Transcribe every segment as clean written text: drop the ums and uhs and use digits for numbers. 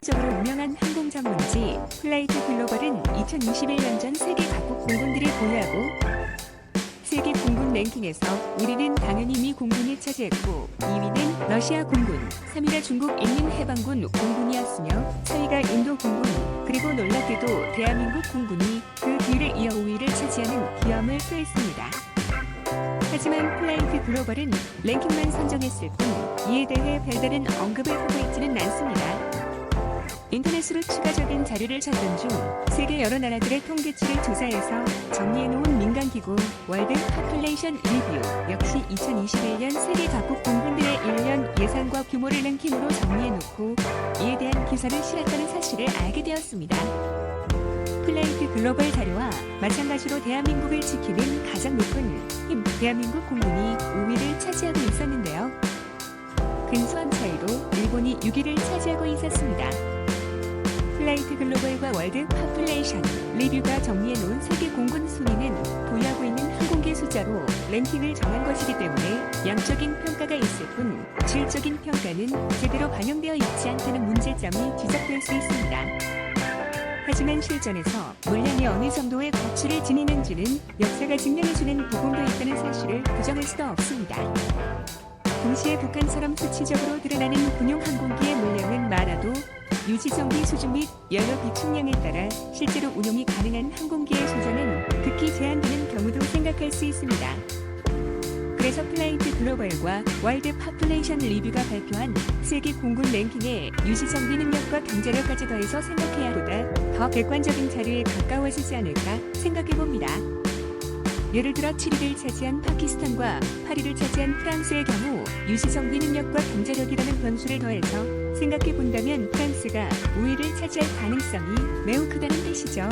세계적으로 유명한 항공 전문지 플라이트 글로벌은 2021년 전 세계 각국 공군들을 보유하고 세계 공군 랭킹에서 1위는 당연히 미 공군이 차지했고 2위는 러시아 공군, 3위가 중국 인민해방군 공군이었으며 4위가 인도 공군, 그리고 놀랍게도 대한민국 공군이 그 뒤를 이어 5위를 차지하는 기염을 토했습니다. 하지만 플라이트 글로벌은 랭킹만 선정했을 뿐 이에 대해 별다른 언급을 하고 있지는 않습니다. 인터넷으로 추가적인 자료를 찾던 중 세계 여러 나라들의 통계치를 조사해서 정리해놓은 민간기구 월드 파퓰레이션 리뷰 역시 2021년 세계 각국 공군들의 1년 예산과 규모를 랭킹으로 정리해놓고 이에 대한 기사를 실었다는 사실을 알게 되었습니다. 플라이트 글로벌 자료와 마찬가지로 대한민국을 지키는 가장 높은 힘 대한민국 공군이 5위를 차지하고 있었는데요. 근소한 차이로 일본이 6위를 차지하고 있었습니다. 플라이트 글로벌과 월드 파퓰레이션 리뷰가 정리해놓은 세계 공군 순위는 보유하고 있는 항공기 숫자로 랭킹을 정한 것이기 때문에 양적인 평가가 있을 뿐 질적인 평가는 제대로 반영되어 있지 않다는 문제점이 지적될 수 있습니다. 하지만 실전에서 물량이 어느 정도의 가치를 지니는지는 역사가 증명해주는 부분도 있다는 사실을 부정할 수도 없습니다. 동시에 북한처럼 수치적으로 드러나는 군용 항공기의 물량은 많아도 유지정비 수준 및 연료 비축량에 따라 실제로 운용이 가능한 항공기의 수준은 극히 제한되는 경우도 생각할 수 있습니다. 그래서 플라이트 글로벌과 월드 파퓰레이션 리뷰가 발표한 세계 공군 랭킹의 유지정비 능력과 경제력까지 더해서 생각해야 보다 더 객관적인 자료에 가까워지지 않을까 생각해봅니다. 예를 들어 7위를 차지한 파키스탄과 8위를 차지한 프랑스의 경우 유지정비 능력과 경제력이라는 변수를 더해서 생각해본다면 프랑스가 5위를 차지할 가능성이 매우 크다는 뜻이죠.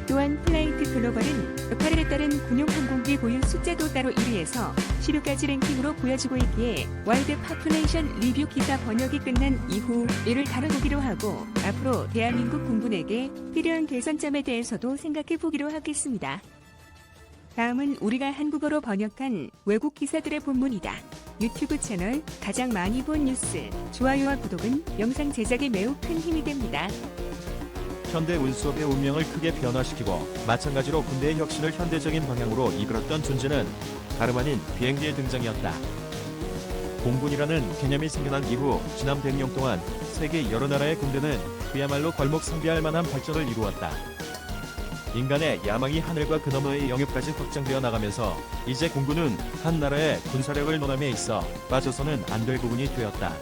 또한 플라이트 글로벌은 8일에 따른 군용 항공기 보유 숫자도 따로 1위에서 16가지 랭킹으로 보여지고 있기에 월드 파퓰레이션 리뷰 기사 번역이 끝난 이후 이를 다뤄보기로 하고 앞으로 대한민국 공군에게 필요한 개선점에 대해서도 생각해보기로 하겠습니다. 다음은 우리가 한국어로 번역한 외국 기사들의 본문이다. 유튜브 채널 가장 많이 본 뉴스, 좋아요와 구독은 영상 제작에 매우 큰 힘이 됩니다. 현대 운수업의 운명을 크게 변화시키고 마찬가지로 군대의 혁신을 현대적인 방향으로 이끌었던 존재는 다름 아닌 비행기의 등장이었다. 공군이라는 개념이 생겨난 이후 지난 100년 동안 세계 여러 나라의 군대는 그야말로 걸목상비할 만한 발전을 이루었다. 인간의 야망이 하늘과 그 너머의 영역까지 확장되어 나가면서 이제 공군은 한 나라의 군사력을 논함에 있어 빠져서는 안 될 부분이 되었다.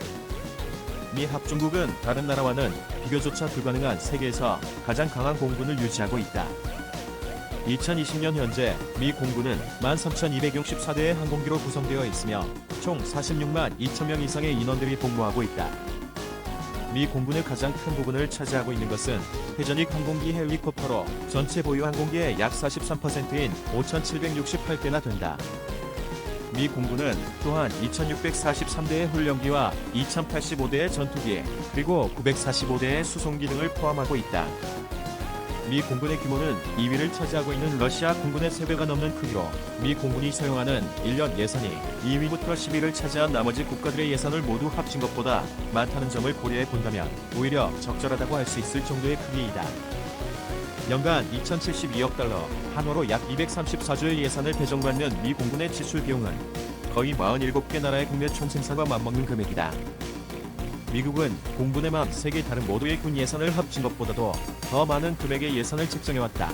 미 합중국은 다른 나라와는 비교조차 불가능한 세계에서 가장 강한 공군을 유지하고 있다. 2020년 현재 미 공군은 13,264대의 항공기로 구성되어 있으며 총 46만 2천명 이상의 인원들이 복무하고 있다. 미 공군의 가장 큰 부분을 차지하고 있는 것은 회전익 항공기 헬리콥터로 전체 보유 항공기의 약 43%인 5,768대나 된다. 미 공군은 또한 2,643대의 훈련기와 2,085대의 전투기, 그리고 945대의 수송기 등을 포함하고 있다. 미 공군의 규모는 2위를 차지하고 있는 러시아 공군의 3배가 넘는 크기로 미 공군이 사용하는 1년 예산이 2위부터 10위를 차지한 나머지 국가들의 예산을 모두 합친 것보다 많다는 점을 고려해 본다면 오히려 적절하다고 할 수 있을 정도의 크기이다. 연간 2,072억 달러, 한화로 약 234조의 예산을 배정받는 미 공군의 지출 비용은 거의 47개 나라의 국내 총생산과 맞먹는 금액이다. 미국은 공군에만 세계 다른 모두의 군 예산을 합친 것보다도 더 많은 금액의 예산을 책정해왔다.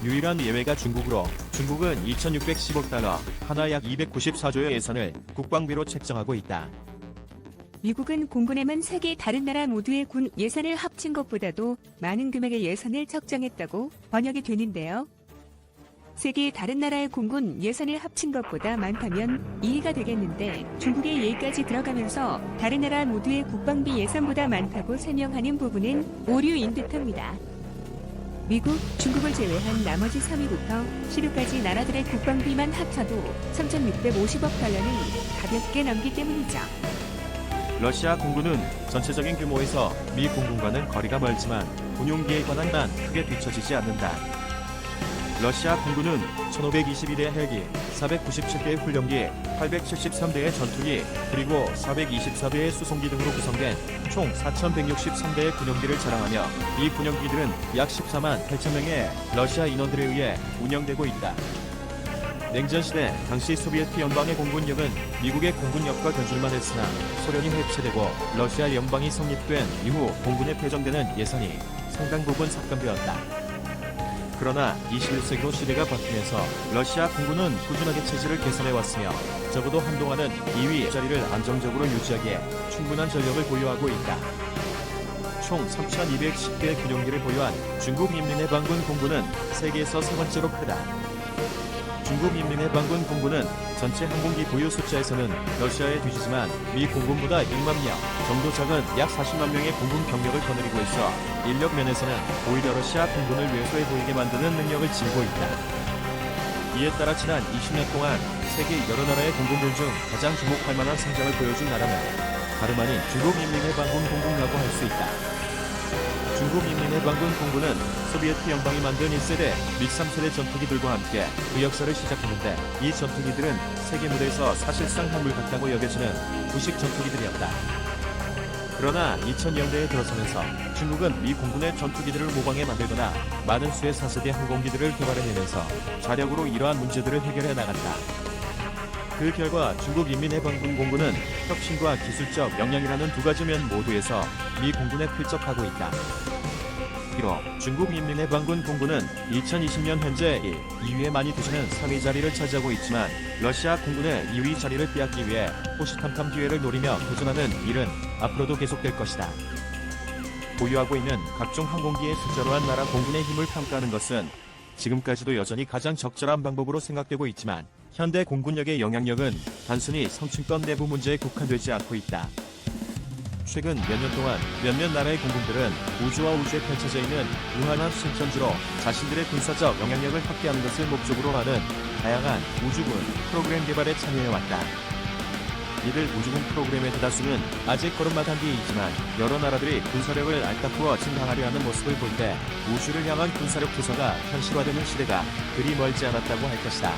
유일한 예외가 중국으로 중국은 2,610억 달러, 한화 약 294조의 예산을 국방비로 책정하고 있다. 미국은 공군에만 세계 다른 나라 모두의 군 예산을 합친 것보다도 많은 금액의 예산을 책정했다고 번역이 되는데요. 세계 다른 나라의 공군 예산을 합친 것보다 많다면 이해가 되겠는데 중국의 예까지 들어가면서 다른 나라 모두의 국방비 예산보다 많다고 설명하는 부분은 오류인 듯합니다. 미국, 중국을 제외한 나머지 3위부터 16가지 나라들의 국방비만 합쳐도 3,650억 달러는 가볍게 넘기 때문이죠. 러시아 공군은 전체적인 규모에서 미 공군과는 거리가 멀지만 군용기에 관한 난 크게 뒤처지지 않는다. 러시아 공군은 1521대 헬기, 497대의 훈련기, 873대의 전투기, 그리고 424대의 수송기 등으로 구성된 총 4163대의 군용기를 자랑하며 이 군용기들은 약 14만 8천 명의 러시아 인원들에 의해 운영되고 있다. 냉전시대 당시 소비에트 연방의 공군력은 미국의 공군력과 견줄만 했으나 소련이 해체되고 러시아 연방이 성립된 이후 공군에 배정되는 예산이 상당 부분 삭감되었다. 그러나 21세기로 시대가 바뀌면서 러시아 공군은 꾸준하게 체질을 개선해왔으며 적어도 한동안은 2위 자리를 안정적으로 유지하기에 충분한 전력을 보유하고 있다. 총 3,210대의 군용기를 보유한 중국인민해방군 공군은 세계에서 세 번째로 크다. 중국인민해방군 공군은 전체 항공기 보유 숫자에서는 러시아에 뒤지지만 미 공군보다 6만 명 정도 적은 약 40만 명의 공군 병력을 거느리고 있어 인력 면에서는 오히려 러시아 공군을 왜소해 보이게 만드는 능력을 지니고 있다. 이에 따라 지난 20년 동안 세계 여러 나라의 공군들 중 가장 주목할 만한 성장을 보여준 나라는 다름 아닌 중국인민해방군 공군이라고 할 수 있다. 중국인민해방군 공군은 소비에트 연방이 만든 1세대 미 3세대 전투기들과 함께 그 역사를 시작했는데 이 전투기들은 세계 무대에서 사실상 한물 같다고 여겨지는 구식 전투기들이었다. 그러나 2000년대에 들어서면서 중국은 미 공군의 전투기들을 모방해 만들거나 많은 수의 4세대 항공기들을 개발해내면서 자력으로 이러한 문제들을 해결해 나갔다. 그 결과 중국인민해방군 공군은 혁신과 기술적 역량이라는 두 가지 면 모두에서 미 공군에 필적하고 있다. 이로 중국인민해방군 공군은 2020년 현재 2위에 많이 드시는 3위 자리를 차지하고 있지만 러시아 공군의 2위 자리를 빼앗기 위해 호시탐탐 기회를 노리며 도전하는 일은 앞으로도 계속될 것이다. 보유하고 있는 각종 항공기의 숫자로 한 나라 공군의 힘을 평가하는 것은 지금까지도 여전히 가장 적절한 방법으로 생각되고 있지만 현대 공군력의 영향력은 단순히 성층권 내부 문제에 국한되지 않고 있다. 최근 몇 년 동안 몇몇 나라의 공군들은 우주와 우주에 펼쳐져 있는 무한한 신천지로 자신들의 군사적 영향력을 확대하는 것을 목적으로 하는 다양한 우주군 프로그램 개발에 참여해왔다. 이들 우주군 프로그램의 대다수는 아직 걸음마 단계이지만 여러 나라들이 군사력을 알타부어 증강하려 하는 모습을 볼 때 우주를 향한 군사력 투자가 현실화되는 시대가 그리 멀지 않았다고 할 것이다.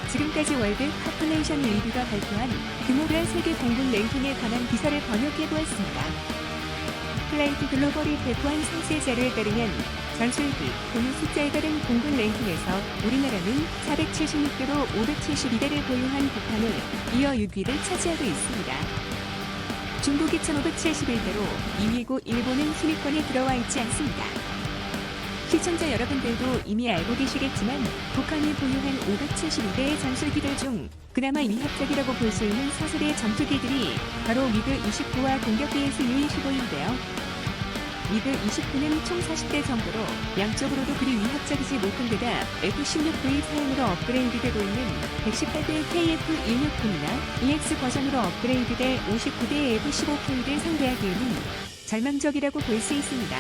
지금까지 월드 파퓰레이션 리뷰가 발표한 규모별 세계 공군 랭킹에 관한 기사를 번역해보았습니다. 플라이트 글로벌이 배포한 상세 자료에 따르면 전술기, 보유 숫자에 따른 공군 랭킹에서 우리나라는 476대로 572대를 보유한 북한을 이어 6위를 차지하고 있습니다. 중국이 1571대로 2위고 일본은 순위권에 들어와 있지 않습니다. 시청자 여러분들도 이미 알고 계시겠지만 북한이 보유한 572대의 전술기들 중 그나마 위협적이라고 볼 수 있는 4세대 전투기들이 바로 미그 29와 공격기 SU-25인데요. 미그 29는 총 40대 정도로 양쪽으로도 그리 위협적이지 못한 데다 F-16V 사용으로 업그레이드되고 있는 118대 KF-16V나 EX 버전으로 업그레이드될 59대 F-15K를 상대하기에는 절망적이라고 볼 수 있습니다.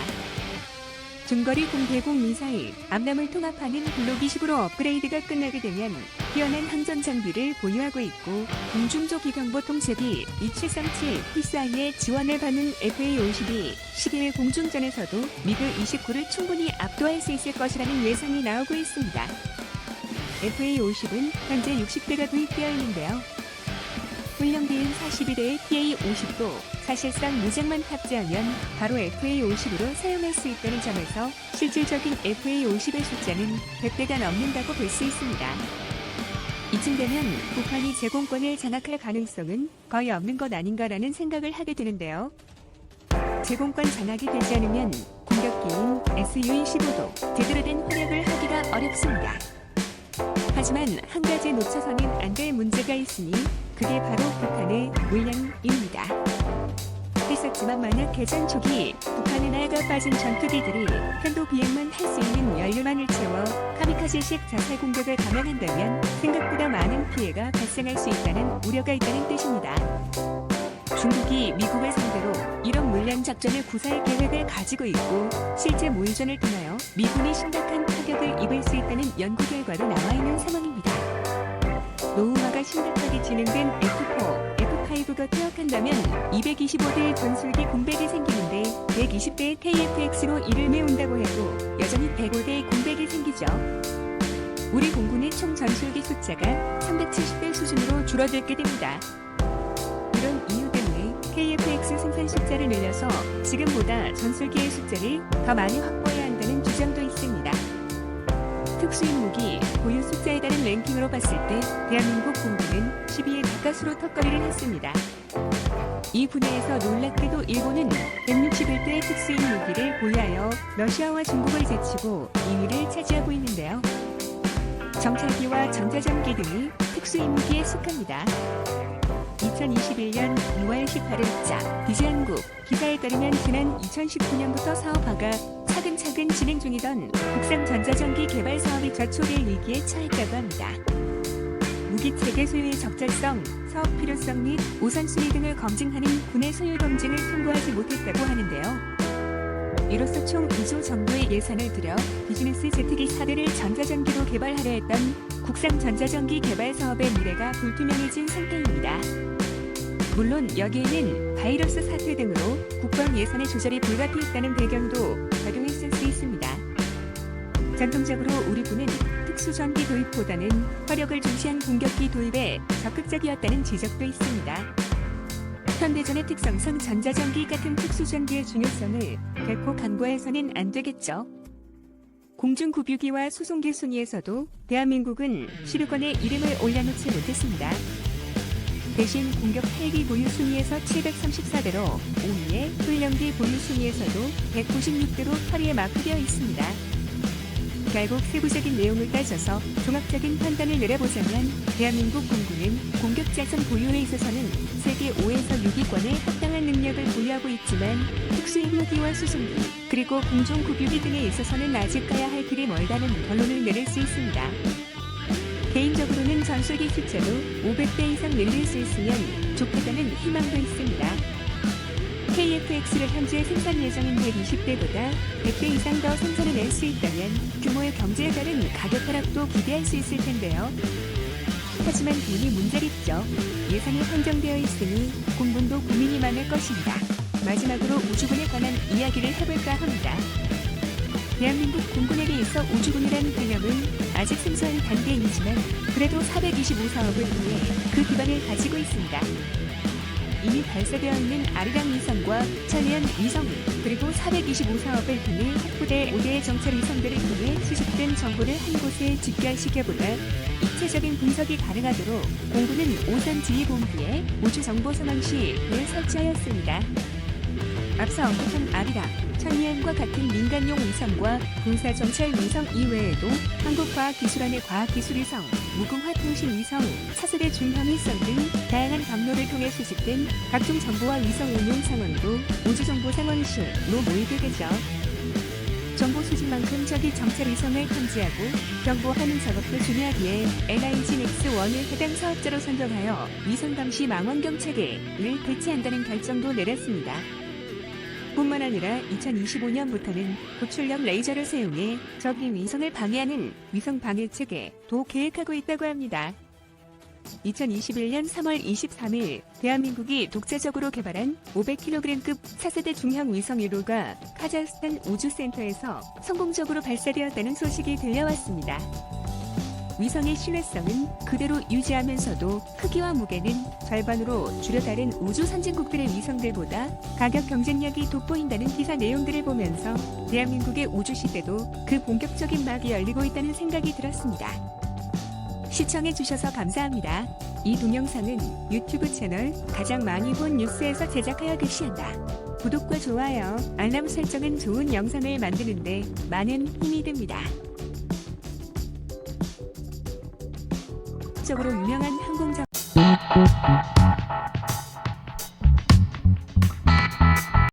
중거리 공대공 미사일, 암람을 통합하는 블록 20으로 업그레이드가 끝나게 되면 뛰어난 항전 장비를 보유하고 있고 공중조 기병보 통제비 2737 PSI의 지원을 받는 FA-52 12일 공중전에서도 미그 29를 충분히 압도할 수 있을 것이라는 예상이 나오고 있습니다. FA-50은 현재 60대가 도입되어 있는데요. 훈련기인 42대의 PA-50도 사실상 무장만 탑재하면 바로 FA-50으로 사용할 수 있다는 점에서 실질적인 FA-50의 숫자는 100대가 넘는다고 볼 수 있습니다. 이쯤 되면 북한이 제공권을 장악할 가능성은 거의 없는 것 아닌가라는 생각을 하게 되는데요. 제공권 장악이 되지 않으면 공격기인 SU-25도 제대로 된 활약을 하기가 어렵습니다. 하지만 한 가지 놓쳐서는 안 될 문제가 있으니 그게 바로 북한의 물량입니다. 했었지만 만약 개전 초기 북한의 나이가 빠진 전투기들이 편도 비행만 할 수 있는 연료만을 채워 카미카제식 자살 공격을 감행한다면 생각보다 많은 피해가 발생할 수 있다는 우려가 있다는 뜻입니다. 중국이 미국을 상대로 이런 물량 작전을 구사할 계획을 가지고 있고 실제 모의전을 통하여 미군이 심각한 타격을 입을 수 있다는 연구 결과도 나와 있는 상황입니다. 노후화가 심각하게 진행된 F4, F5 K5가 퇴역한다면 225대의 전술기 공백이 생기는데 120대의 KF-X로 이를 메운다고 해도 여전히 105대의 공백이 생기죠. 우리 공군의 총 전술기 숫자가 370대 수준으로 줄어들게 됩니다. 이런 이유 때문에 KF-X 생산 숫자를 늘려서 지금보다 전술기의 숫자를 더 많이 확보해야 한다는 주장도 있습니다. 특수인 무기 보유 숫자에 따른 랭킹으로 봤을 때 대한민국 공군은 10위에 가까스로 턱걸이를 했습니다. 이 분야에서 놀랍게도 일본은 161대의 특수인 무기를 보유하여 러시아와 중국을 제치고 2위를 차지하고 있는데요. 정찰기와 전자전기 등이 특수인 무기에 속합니다. 2021년 6월 18일자 비제한국 기사에 따르면 지난 2019년부터 사업화가 차근차근 진행 중이던 국산 전자전기 개발 사업이 좌초될 위기에 처했다고 합니다. 무기체계 소유의 적절성, 사업 필요성 및 우선순위 등을 검증하는 군의 소유 검증을 통과하지 못했다고 하는데요. 이로써 총 2조 정도의 예산을 들여 비즈니스 제트기 4대를 전자전기로 개발하려 했던 국산 전자전기 개발 사업의 미래가 불투명해진 상태입니다. 물론 여기에는 바이러스 사태 등으로 국방 예산의 조절이 불가피했다는 배경도 작용했을 수 있습니다. 전통적으로 우리 군은 특수전기 도입보다는 화력을 중시한 공격기 도입에 적극적이었다는 지적도 있습니다. 현대전의 특성상 전자전기 같은 특수전기의 중요성을 결코 간과해서는 안 되겠죠. 공중구뷰기와 수송기 순위에서도 대한민국은 16권의 이름을 올려놓지 못했습니다. 대신 공격 헬기 보유 순위에서 734대로 5위에 훈련기 보유 순위에서도 196대로 8위에 마크되어 있습니다. 결국 세부적인 내용을 따져서 종합적인 판단을 내려보자면 대한민국 공군은 공격자산 보유에 있어서는 세계 5에서 6위권에 합당한 능력을 보유하고 있지만 특수인 무기와 수송기 그리고 공중구뷰기 등에 있어서는 아직 가야 할 길이 멀다는 결론을 내릴 수 있습니다. 개인적으로는 전술기 숫자도 500대 이상 늘릴 수 있으면 좋겠다는 희망도 있습니다. KF-X를 현재 생산 예정인 120대보다 100대 이상 더 생산해낼 수 있다면 규모의 경제에 따른 가격 하락도 기대할 수 있을 텐데요. 하지만 돈이 문제겠죠. 예산이 한정되어 있으니 공군도 고민이 많을 것입니다. 마지막으로 우주군에 관한 이야기를 해볼까 합니다. 대한민국 공군에게 있어 우주군이라는 개념은 아직 생소한 단계이지만 그래도 425사업을 통해 그 기반을 가지고 있습니다. 이미 발사되어 있는 아리랑 위성과 천리안 위성 그리고 425사업을 통해 확보될 5대의 정찰 위성들을 통해 수집된 정보를 한 곳에 집결시켜보다 입체적인 분석이 가능하도록 공군은 오산지휘본부에 우주정보선언실을 설치하였습니다. 앞서 언급한 아리랑, 천리안과 같은 민간용 위성과 군사정찰 위성 이외에도 한국과학기술원의 과학기술위성, 무궁화통신위성, 차세대 중형위성 등 다양한 경로를 통해 수집된 각종 정보와 위성 운용 상황도 우주정보상황실로 모이게 되죠. 정보 수집만큼 적이 정찰 위성을 탐지하고 경보하는 작업도 중요하기에 LIG-X1을 해당 사업자로 선정하여 위성 감시 망원경 체계를 배치한다는 결정도 내렸습니다. 뿐만 아니라 2025년부터는 고출력 레이저를 사용해 적이 위성을 방해하는 위성 방해 체계도 계획하고 있다고 합니다. 2021년 3월 23일 대한민국이 독자적으로 개발한 500kg급 차세대 중형 위성 1호가 카자흐스탄 우주센터에서 성공적으로 발사되었다는 소식이 들려왔습니다. 위성의 신뢰성은 그대로 유지하면서도 크기와 무게는 절반으로 줄여 다른 우주 선진국들의 위성들보다 가격 경쟁력이 돋보인다는 기사 내용들을 보면서 대한민국의 우주 시대도 그 본격적인 막이 열리고 있다는 생각이 들었습니다. 시청해주셔서 감사합니다. 이 동영상은 유튜브 채널 가장 많이 본 뉴스에서 제작하여 게시한다. 구독과 좋아요, 알람 설정은 좋은 영상을 만드는데 많은 힘이 됩니다. 적으로 유명한 항공자